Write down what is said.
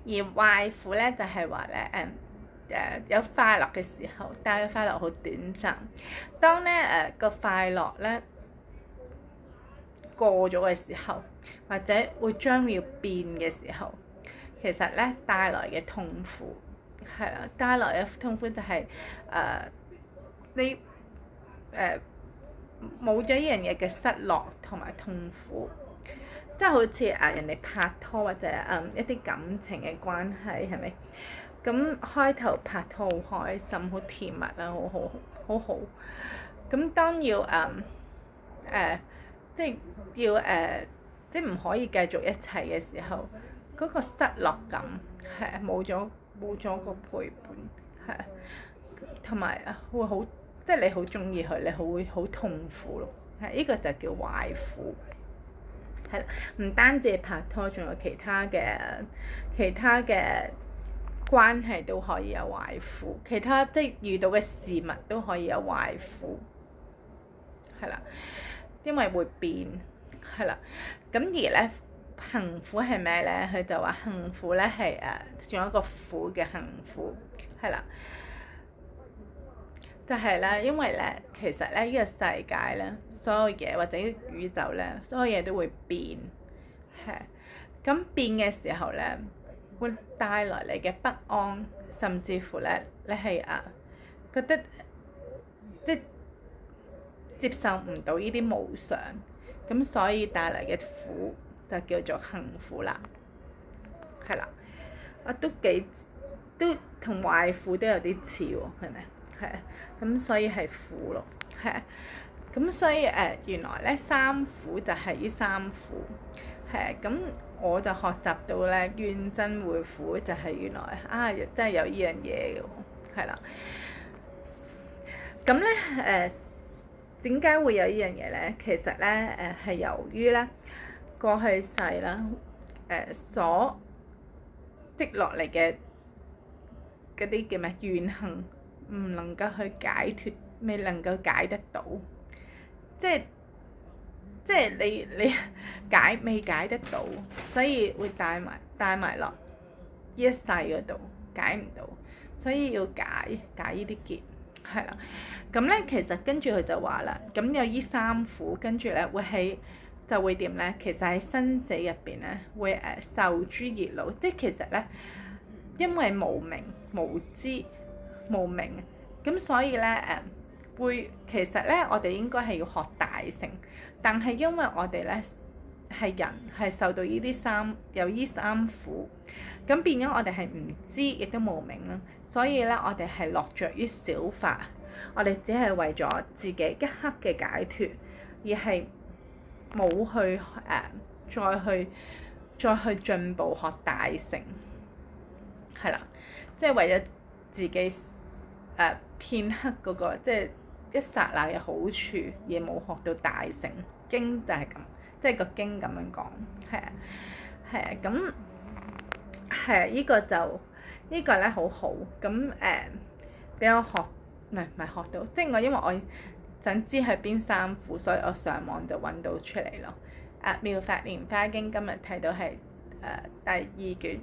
而壞苦咧就係話咧有快樂嘅時候，但係快樂好短暫。當咧個快樂咧過咗嘅時候，或者會將要變嘅時候，其實咧帶來嘅痛苦係啦，帶來嘅痛苦就係你冇咗呢樣嘢嘅失落同埋痛苦，即係好似人哋拍拖或者一啲感情嘅關係係咪？咁開頭拍拖好開心，好甜蜜啦，好好。咁當要即係要即係唔可以繼續一齊嘅時候，嗰個失落感係冇咗個陪伴係，同埋會好即係你好中意佢，你會好痛苦咯。呢個就叫壞苦。係啦，唔單止拍拖，仲有其他嘅關係都可以有壞苦，其他即係遇到嘅事物都可以有壞苦，係啦，因為會變，係啦。咁而咧幸苦係咩咧？佢就話幸苦咧係仲有一個苦嘅幸苦，係啦，就係咧，因為咧其實咧呢個世界咧所有嘢或者宇宙咧所有嘢都會變，係咁變嘅時候咧，會帶來你嘅不安，甚至乎咧你係覺得即接受唔到呢啲無常，咁所以帶嚟嘅苦就叫做幸苦啦，係啦，都同壞苦都有啲似喎，係咪？係啊，咁所以係苦咯，係啊，咁所以原來咧三苦就係呢三苦，係啊，咁我就學習到咧怨憎會苦就係原來真係有呢樣嘢嘅喎，係啦，咁咧點解會有呢樣嘢咧？其實咧係由於咧過去世啦所積落嚟嘅嗰啲叫咩怨恨，唔能夠去解脫，未能夠解得到，即係你未解得到，所以會帶埋落呢一世嗰度解唔到，所以要解呢啲結，係啦。咁咧其實跟住佢就話啦，咁有呢三苦，跟住咧就會點咧？其實喺生死入邊咧會受諸熱惱，即係其實咧因為無明無知無明，咁所以咧其實咧我哋應該係要學大乘，但係因為我哋咧係人係受到呢三苦，咁變咗我哋係唔知亦都無明啦，所以咧我哋係落着於小法，我哋只係為咗自己一刻嘅解脫，而係冇去再去進步學大乘，係啦，即係為咗自己片刻嗰個即係一剎那嘅好處，而冇學到大乘。經就係咁，即係個經咁樣講，係啊，咁係呢個咧好好，咁俾我學，唔係學到，即係因為我想知係邊三苦，所以我上網就揾到出嚟咯。妙法蓮華經今日睇到係第二卷